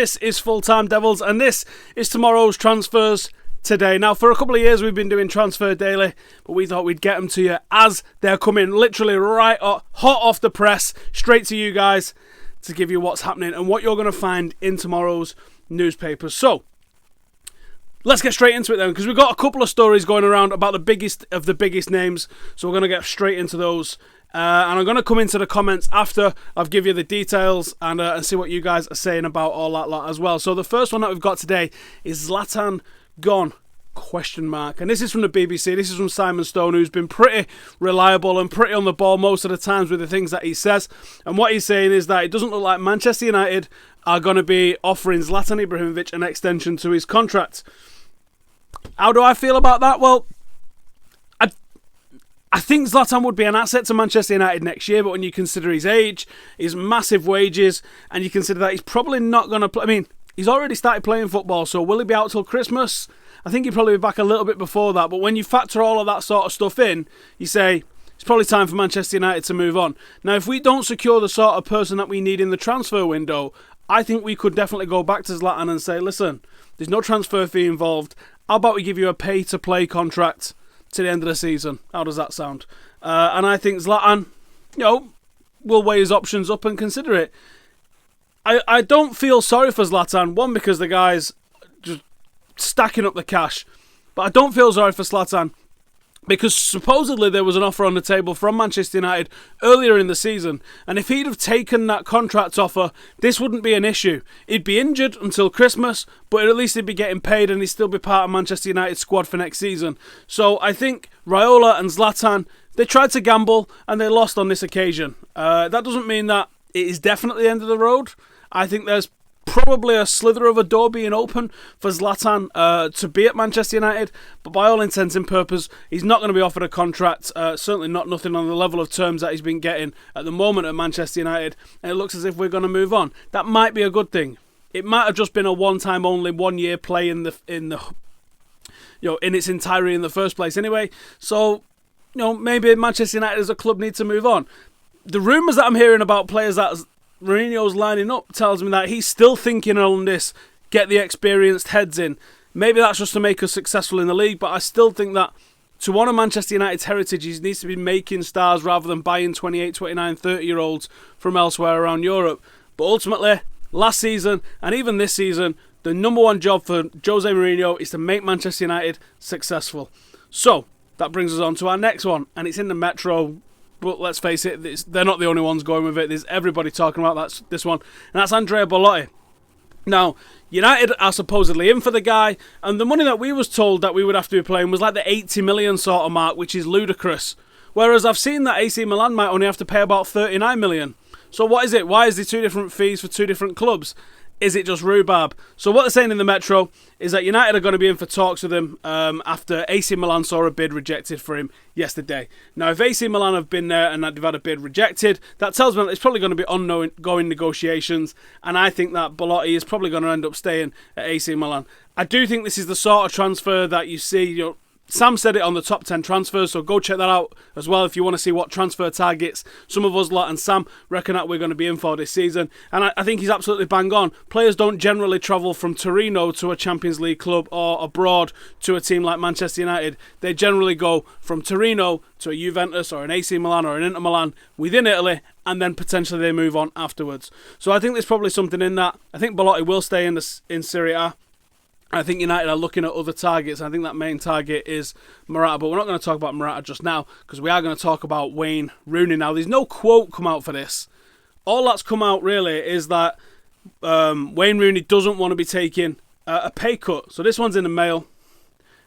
This is Full Time Devils, and this is tomorrow's transfers today. Now, for a couple of years, we've been doing Transfer Daily, but we thought we'd get them to you as they're coming literally hot off the press, straight to you guys to give you what's happening and what you're going to find in tomorrow's newspapers. So, let's get straight into it then, because we've got a couple of stories going around about the biggest of the biggest names, so we're going to get straight into those. And I'm going to come into the comments after I've give you the details and see what you guys are saying about all that lot as well. So the first one that we've got today is Zlatan gone? ? And this is from the BBC. This is from Simon Stone, who's been pretty reliable and pretty on the ball most of the times with the things that he says. And what he's saying is that it doesn't look like Manchester United are going to be offering Zlatan Ibrahimovic an extension to his contract. How do I feel about that? Well, I think Zlatan would be an asset to Manchester United next year, but when you consider his age, his massive wages, and you consider that he's probably not going to play... I mean, he's already started playing football, so will he be out till Christmas? I think he'll probably be back a little bit before that, but when you factor all of that sort of stuff in, you say, it's probably time for Manchester United to move on. Now, if we don't secure the sort of person that we need in the transfer window, I think we could definitely go back to Zlatan and say, listen, there's no transfer fee involved. How about we give you a pay-to-play contract to the end of the season? How does that sound? And I think Zlatan, will weigh his options up and consider it. I don't feel sorry for Zlatan. One, because the guy's just stacking up the cash. But I don't feel sorry for Zlatan because supposedly there was an offer on the table from Manchester United earlier in the season. And if he'd have taken that contract offer, this wouldn't be an issue. He'd be injured until Christmas, but at least he'd be getting paid and he'd still be part of Manchester United's squad for next season. So I think Raiola and Zlatan, they tried to gamble and they lost on this occasion. That doesn't mean that it is definitely the end of the road. I think there's probably a slither of a door being open for Zlatan to be at Manchester United, but by all intents and purposes, he's not going to be offered a contract, certainly nothing on the level of terms that he's been getting at the moment at Manchester United, and it looks as if we're going to move on. That might be a good thing. It might have just been a one-time only 1 year play in its entirety in the first place anyway, so maybe Manchester United as a club need to move on. The rumours that I'm hearing about players that Mourinho's lining up tells me that he's still thinking on this, get the experienced heads in. Maybe that's just to make us successful in the league, but I still think that to honour Manchester United's heritage, he needs to be making stars rather than buying 28, 29, 30-year-olds from elsewhere around Europe. But ultimately, last season and even this season, the number one job for Jose Mourinho is to make Manchester United successful. So, that brings us on to our next one, and it's in the Metro. But let's face it, they're not the only ones going with it. There's everybody talking about this one, and that's Andrea Belotti. Now, United are supposedly in for the guy, and the money that we was told that we would have to be playing was like the 80 million sort of mark, which is ludicrous. Whereas I've seen that AC Milan might only have to pay about 39 million. So what is it? Why is there two different fees for two different clubs? Is it just rhubarb? So what they're saying in the Metro is that United are going to be in for talks with him after AC Milan saw a bid rejected for him yesterday. Now, if AC Milan have been there and they've had a bid rejected, that tells me that it's probably going to be ongoing negotiations, and I think that Belotti is probably going to end up staying at AC Milan. I do think this is the sort of transfer that you see, Sam said it on the top 10 transfers, so go check that out as well if you want to see what transfer targets some of us lot and Sam reckon that we're going to be in for this season. And I think he's absolutely bang on. Players don't generally travel from Torino to a Champions League club or abroad to a team like Manchester United. They generally go from Torino to a Juventus or an AC Milan or an Inter Milan within Italy, and then potentially they move on afterwards. So I think there's probably something in that. I think Belotti will stay in Serie A. I think United are looking at other targets. I think that main target is Morata, but we're not going to talk about Morata just now because we are going to talk about Wayne Rooney. Now, there's no quote come out for this. All that's come out really is that Wayne Rooney doesn't want to be taking a pay cut. So this one's in the Mail.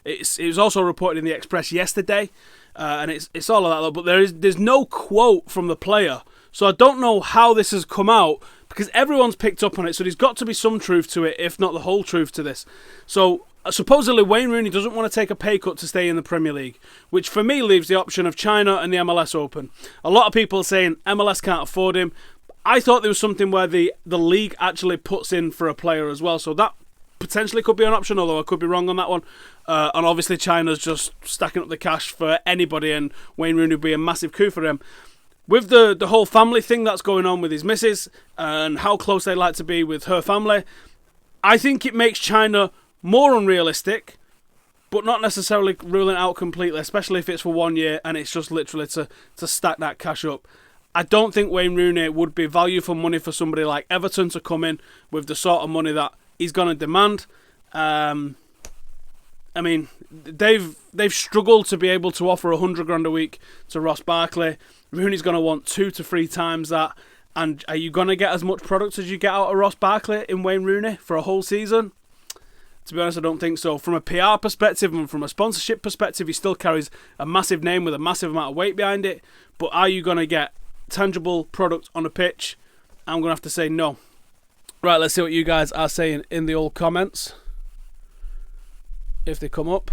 It was also reported in the Express yesterday, and it's all of that. But there's no quote from the player. So I don't know how this has come out, because everyone's picked up on it, so there's got to be some truth to it, if not the whole truth to this. So, supposedly Wayne Rooney doesn't want to take a pay cut to stay in the Premier League, which for me leaves the option of China and the MLS open. A lot of people are saying MLS can't afford him. I thought there was something where the league actually puts in for a player as well, so that potentially could be an option, although I could be wrong on that one. And obviously China's just stacking up the cash for anybody, and Wayne Rooney would be a massive coup for them. With the whole family thing that's going on with his missus and how close they like to be with her family, I think it makes China more unrealistic, but not necessarily ruling it out completely, especially if it's for 1 year and it's just literally to stack that cash up. I don't think Wayne Rooney would be value for money for somebody like Everton to come in with the sort of money that he's going to demand. I mean, they've struggled to be able to offer $100,000 a week to Ross Barkley. Rooney's going to want 2 to 3 times that. And are you going to get as much product as you get out of Ross Barkley in Wayne Rooney for a whole season? To be honest, I don't think so. From a PR perspective and from a sponsorship perspective, he still carries a massive name with a massive amount of weight behind it. But are you going to get tangible product on a pitch? I'm going to have to say no. Right, let's see what you guys are saying in the old comments, if they come up.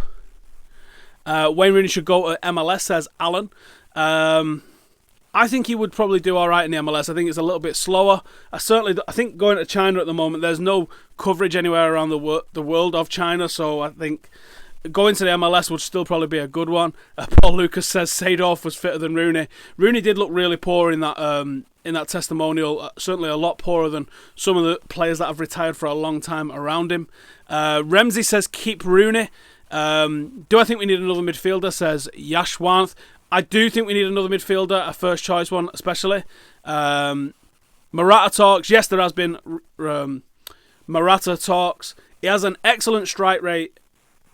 Wayne Rooney should go to MLS, says Alan. I think he would probably do all right in the MLS. I think it's a little bit slower. I think going to China at the moment, there's no coverage anywhere around the world of China, so I think going to the MLS would still probably be a good one. Paul Lucas says Seedorf was fitter than Rooney. Rooney did look really poor in that testimonial, certainly a lot poorer than some of the players that have retired for a long time around him. Ramsey says keep Rooney. Do I think we need another midfielder, says Yashwanth. I do think we need another midfielder, a first choice one especially. Morata talks. Yes, there has been Morata talks. He has an excellent strike rate,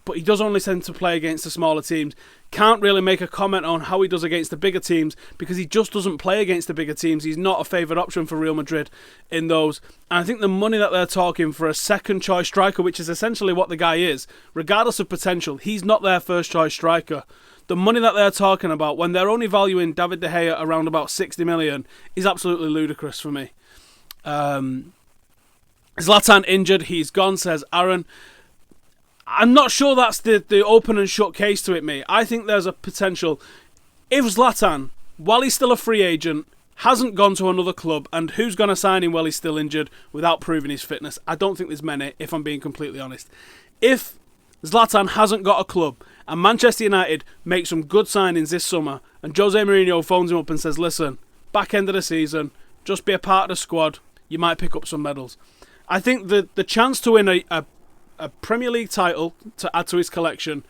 but he does only tend to play against the smaller teams. Can't really make a comment on how he does against the bigger teams because he just doesn't play against the bigger teams. He's not a favoured option for Real Madrid in those. And I think the money that they're talking for a second choice striker, which is essentially what the guy is, regardless of potential, he's not their first choice striker. The money that they're talking about, when they're only valuing David De Gea around about 60 million, is absolutely ludicrous for me. Zlatan injured, he's gone, says Aaron. I'm not sure that's the open and shut case to it, mate. I think there's a potential. If Zlatan, while he's still a free agent, hasn't gone to another club, and who's going to sign him while he's still injured without proving his fitness? I don't think there's many, if I'm being completely honest. If Zlatan hasn't got a club, and Manchester United make some good signings this summer, and Jose Mourinho phones him up and says, listen, back end of the season, just be a part of the squad, you might pick up some medals. I think the chance to win a Premier League title to add to his collection,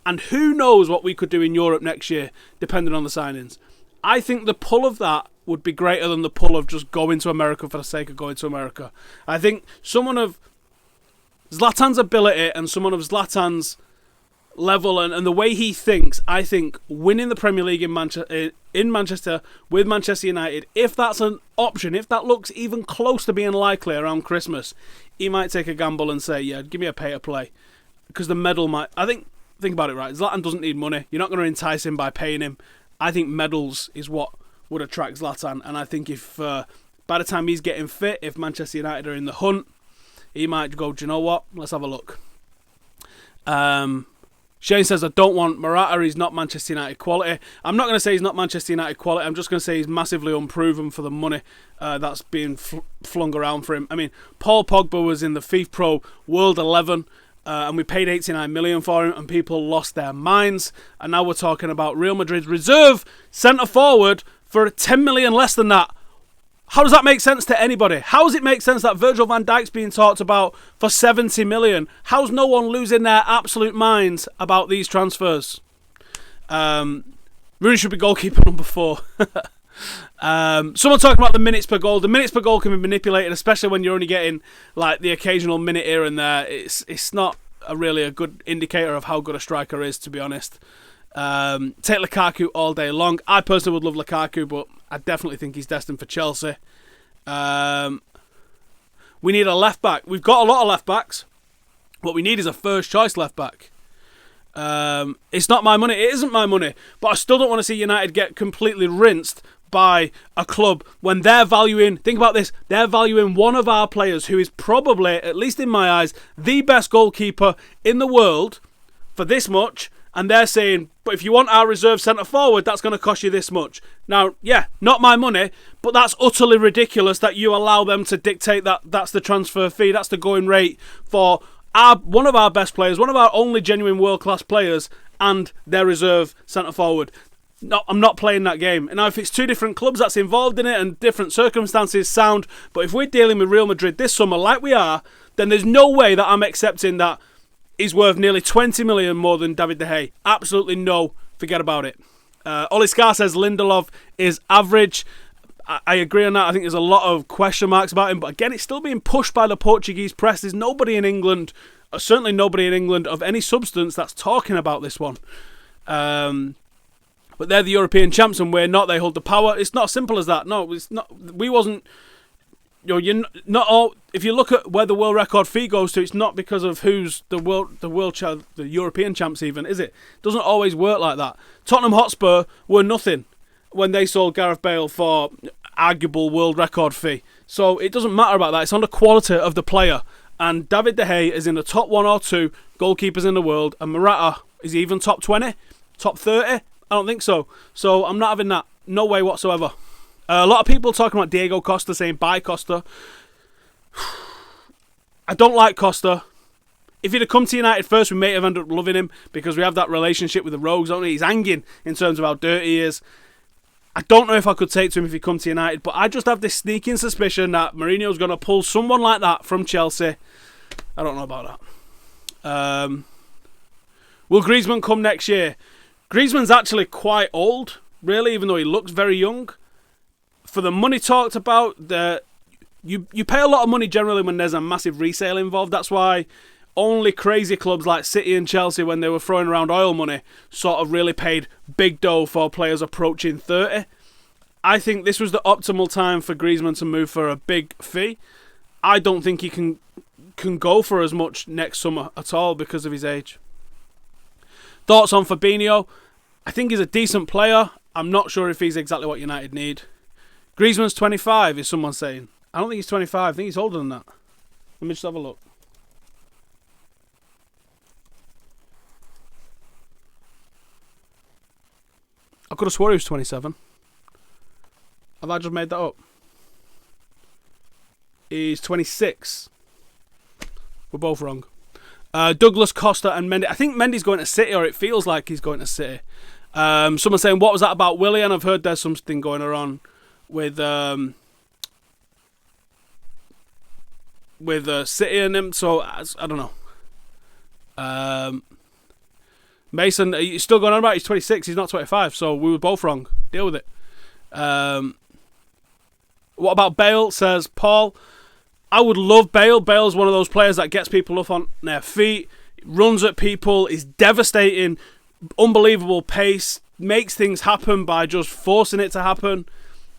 and who knows what we could do in Europe next year, depending on the signings. I think the pull of that would be greater than the pull of just going to America for the sake of going to America. I think someone of Zlatan's ability and someone of Zlatan's level and the way he thinks, I think winning the Premier League in Manchester with Manchester United, if that's an option, if that looks even close to being likely around Christmas, he might take a gamble and say, yeah, give me a pay to play. Because the medal might... think about it, right? Zlatan doesn't need money. You're not going to entice him by paying him. I think medals is what would attract Zlatan. And I think if by the time he's getting fit, if Manchester United are in the hunt, he might go, do you know what? Let's have a look. Shane says, I don't want Morata, he's not Manchester United quality. I'm not going to say he's not Manchester United quality, I'm just going to say he's massively unproven for the money that's being flung around for him. I mean, Paul Pogba was in the FIFA Pro World 11, and we paid 89 million for him, and people lost their minds. And now we're talking about Real Madrid's reserve centre-forward for 10 million less than that. How does that make sense to anybody? How does it make sense that Virgil van Dijk's being talked about for 70 million? How's no one losing their absolute minds about these transfers? Rooney should be goalkeeper number 4. Someone talking about the minutes per goal. The minutes per goal can be manipulated, especially when you're only getting like the occasional minute here and there. It's not really a good indicator of how good a striker is, to be honest. Take Lukaku all day long. I personally would love Lukaku, but I definitely think he's destined for Chelsea. We need a left back. We've got a lot of left backs. What we need is a first choice left back. It's not my money. It isn't my money. But I still don't want to see United get completely rinsed by a club when they're valuing, think about this, they're valuing one of our players who is probably, at least in my eyes, the best goalkeeper in the world for this much. And they're saying, but if you want our reserve centre-forward, that's going to cost you this much. Now, yeah, not my money, but that's utterly ridiculous that you allow them to dictate that that's the transfer fee, that's the going rate for one of our best players, one of our only genuine world-class players, and their reserve centre-forward. No, I'm not playing that game. And now, if it's two different clubs that's involved in it and different circumstances, sound. But if we're dealing with Real Madrid this summer, like we are, then there's no way that I'm accepting that he's worth nearly 20 million more than David De Gea. Absolutely no. Forget about it. Oli Scar says Lindelof is average. I agree on that. I think there's a lot of question marks about him. But again, it's still being pushed by the Portuguese press. There's nobody in England, certainly nobody in England of any substance that's talking about this one. But they're the European champs and we're not. They hold the power. It's not as simple as that. No, it's not. We wasn't. You're not all. If you look at where the world record fee goes to, it's not because of who's the European champs even, is it? It doesn't always work like that. Tottenham Hotspur were nothing when they sold Gareth Bale for arguable world record fee. So it doesn't matter about that. It's on the quality of the player. And David De Gea is in the top 1 or 2 goalkeepers in the world. And Morata is he even top 20? Top 30? I don't think so. So I'm not having that. No way whatsoever. A lot of people talking about Diego Costa, saying buy Costa. I don't like Costa. If he'd have come to United first, we may have ended up loving him because we have that relationship with the Rogues, don't we? He's hanging in terms of how dirty he is. I don't know if I could take to him if he come to United, but I just have this sneaking suspicion that Mourinho's going to pull someone like that from Chelsea. I don't know about that. Will Griezmann come next year? Griezmann's actually quite old, really, even though he looks very young. For the money talked about, you pay a lot of money generally when there's a massive resale involved. That's why only crazy clubs like City and Chelsea, when they were throwing around oil money, sort of really paid big dough for players approaching 30. I think this was the optimal time for Griezmann to move for a big fee. I don't think he can go for as much next summer at all because of his age. Thoughts on Fabinho? I think he's a decent player. I'm not sure if he's exactly what United need. Griezmann's 25, is someone saying. I don't think he's 25. I think he's older than that. Let me just have a look. I could have swore he was 27. Have I just made that up? He's 26. We're both wrong. Douglas Costa and Mendy. I think Mendy's going to City, or it feels like he's going to City. Someone saying, what was that about Willian? I've heard there's something going on with City and him, so I don't know. Mason, are you still going on about he's 26, he's not 25, so we were both wrong. Deal with it. What about Bale, says Paul. I would love Bale. Bale's one of those players that gets people up on their feet, runs at people, is devastating, unbelievable pace, makes things happen by just forcing it to happen.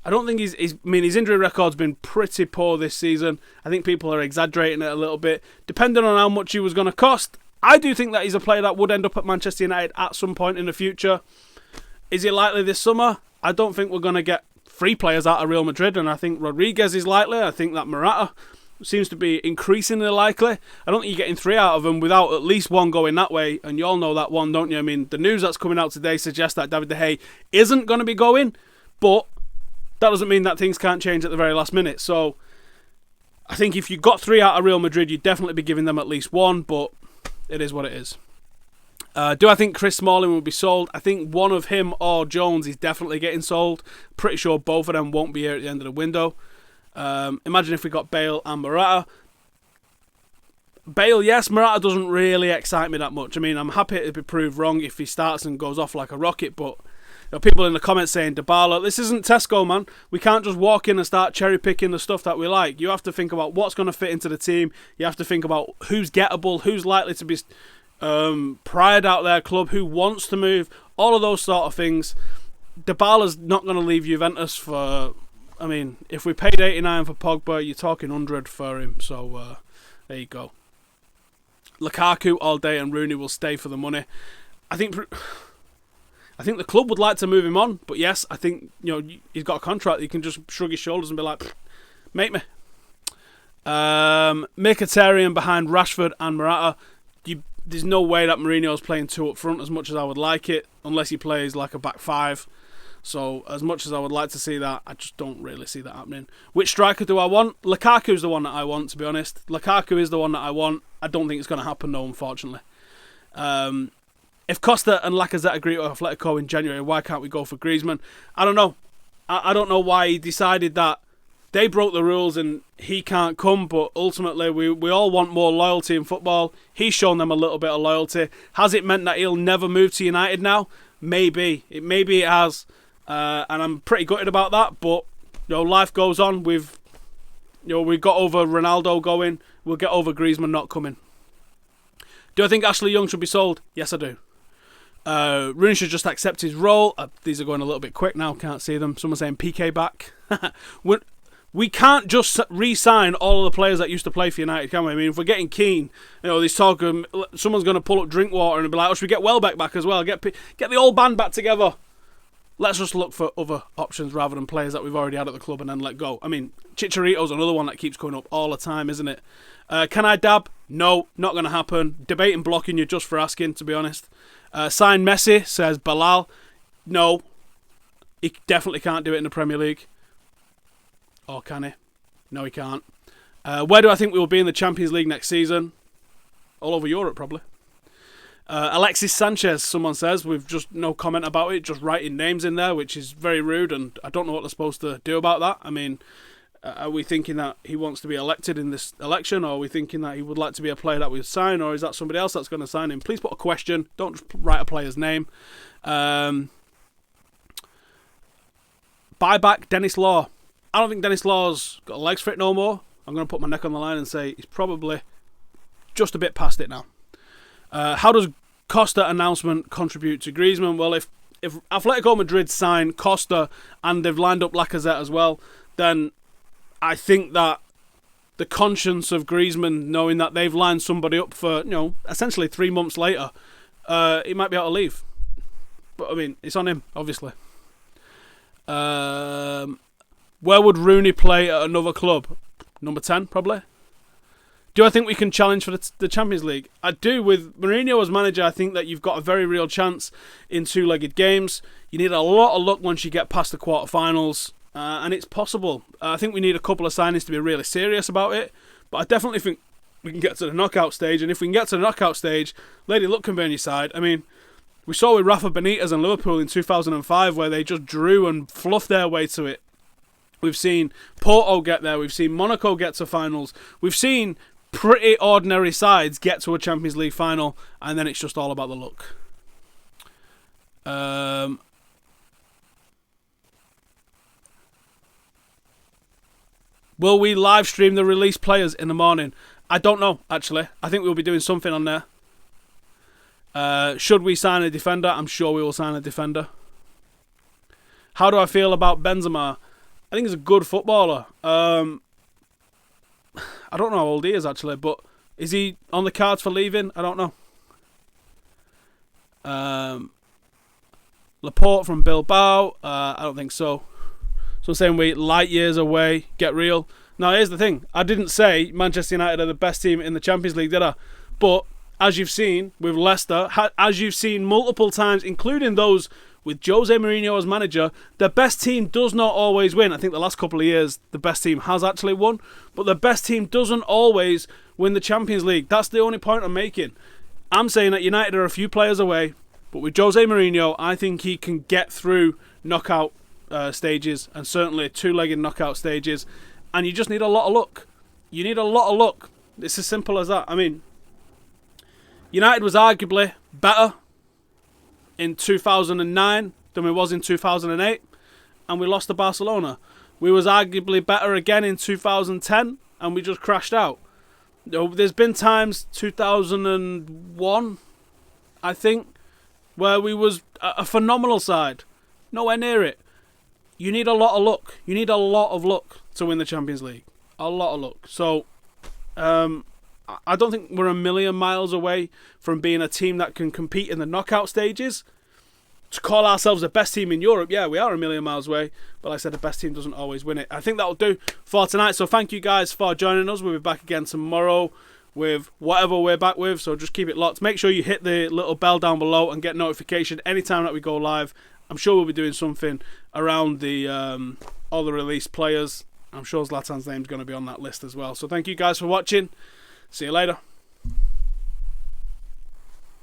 I don't think his injury record's been pretty poor this season. I think people are exaggerating it a little bit. Depending on how much he was going to cost, I do think that he's a player that would end up at Manchester United at some point in the future. Is it likely this summer? I don't think we're going to get 3 players out of Real Madrid, and I think Rodriguez is likely. I think that Morata seems to be increasingly likely. I don't think you're getting 3 out of them without at least one going that way, and you all know that one, don't you? I mean, the news that's coming out today suggests that David De Gea isn't going to be going, but that doesn't mean that things can't change at the very last minute. So I think if you got 3 out of Real Madrid, you'd definitely be giving them at least one, but it is what it is. Do I think Chris Smalling will be sold? I think one of him or Jones is definitely getting sold. Pretty sure both of them won't be here at the end of the window. Imagine if we got Bale and Morata. Bale, yes. Morata doesn't really excite me that much. I mean, I'm happy to be proved wrong if he starts and goes off like a rocket, but people in the comments saying, Dybala, this isn't Tesco, man. We can't just walk in and start cherry-picking the stuff that we like. You have to think about what's going to fit into the team. You have to think about who's gettable, who's likely to be pried out their club, who wants to move, all of those sort of things. Dybala's not going to leave Juventus for... I mean, if we paid 89 for Pogba, you're talking 100 for him. So, there you go. Lukaku all day and Rooney will stay for the money. I think the club would like to move him on, but yes, I think he's got a contract. He can just shrug his shoulders and be like, make me. Mkhitaryan behind Rashford and Morata. There's no way that Mourinho's playing 2 up front as much as I would like it, unless he plays like a back 5. So as much as I would like to see that, I just don't really see that happening. Which striker do I want? Lukaku's the one that I want, to be honest. Lukaku is the one that I want. I don't think it's going to happen though, unfortunately. If Costa and Lacazette agree with Atletico in January, why can't we go for Griezmann? I don't know. I don't know why he decided that they broke the rules and he can't come, but ultimately we all want more loyalty in football. He's shown them a little bit of loyalty. Has it meant that he'll never move to United now? Maybe it has, and I'm pretty gutted about that. But life goes on. We got over Ronaldo going. We'll get over Griezmann not coming. Do I think Ashley Young should be sold? Yes, I do. Rooney should just accept his role. These are going a little bit quick now. Can't see them. Someone's saying PK back. We can't just re-sign all of the players that used to play for United, can we? I mean, if we're getting Keane, this talk of someone's going to pull up Drinkwater and be like, oh, should we get Welbeck back as well? Get the old band back together. Let's just look for other options rather than players that we've already had at the club and then let go. I mean, Chicharito's another one that keeps coming up all the time, isn't it? Can I dab? No, not going to happen. Debating blocking you just for asking, to be honest. Sign Messi, says Bilal. No, he definitely can't do it in the Premier League. Or can he? No, he can't. Where do I think we will be in the Champions League next season? All over Europe, probably. Alexis Sanchez, someone says. We've just no comment about it, just writing names in there, which is very rude, and I don't know what they're supposed to do about that. I mean, are we thinking that he wants to be elected in this election, or are we thinking that he would like to be a player that we sign, or is that somebody else that's going to sign him? Please put a question. Don't just write a player's name. Buy back Dennis Law. I don't think Dennis Law's got legs for it no more. I'm going to put my neck on the line and say he's probably just a bit past it now. How does Costa announcement contribute to Griezmann? Well, if Atletico Madrid sign Costa and they've lined up Lacazette as well, then I think that the conscience of Griezmann, knowing that they've lined somebody up for, essentially 3 months later, he might be able to leave. But, I mean, it's on him, obviously. Where would Rooney play at another club? Number 10, probably. Do I think we can challenge for the Champions League? I do. With Mourinho as manager, I think that you've got a very real chance in two-legged games. You need a lot of luck once you get past the quarterfinals, and it's possible. I think we need a couple of signings to be really serious about it, but I definitely think we can get to the knockout stage, and if we can get to the knockout stage, Lady Luck can be on your side. I mean, we saw with Rafa Benitez and Liverpool in 2005 where they just drew and fluffed their way to it. We've seen Porto get there. We've seen Monaco get to finals. We've seen pretty ordinary sides get to a Champions League final, and then it's just all about the luck. Will we live stream the released players in the morning? I don't know, actually. I think we'll be doing something on there. Should we sign a defender? I'm sure we will sign a defender. How do I feel about Benzema? I think he's a good footballer. I don't know how old he is, actually, but is he on the cards for leaving? I don't know. Laporte from Bilbao. I don't think so. So I'm saying we light years away. Get real. Now, here's the thing. I didn't say Manchester United are the best team in the Champions League, did I? But as you've seen with Leicester, as you've seen multiple times, including those with Jose Mourinho as manager, the best team does not always win. I think the last couple of years, the best team has actually won, but the best team doesn't always win the Champions League. That's the only point I'm making. I'm saying that United are a few players away, but with Jose Mourinho, I think he can get through knockout stages, and certainly two-legged knockout stages, and you just need a lot of luck. You need a lot of luck. It's as simple as that. I mean, United was arguably better in 2009 than we was in 2008, and we lost to Barcelona. We was arguably better again in 2010, and we just crashed out. There's been times, 2001, I think, where we was a phenomenal side. Nowhere near it. You need a lot of luck. You need a lot of luck to win the Champions League. A lot of luck. So, I don't think we're a million miles away from being a team that can compete in the knockout stages. To call ourselves the best team in Europe, yeah, we are a million miles away. But like I said, the best team doesn't always win it. I think that'll do for tonight. So thank you guys for joining us. We'll be back again tomorrow with whatever we're back with. So just keep it locked. Make sure you hit the little bell down below and get notification anytime that we go live. I'm sure we'll be doing something around the all the released players. I'm sure Zlatan's name's going to be on that list as well. So thank you guys for watching. See you later.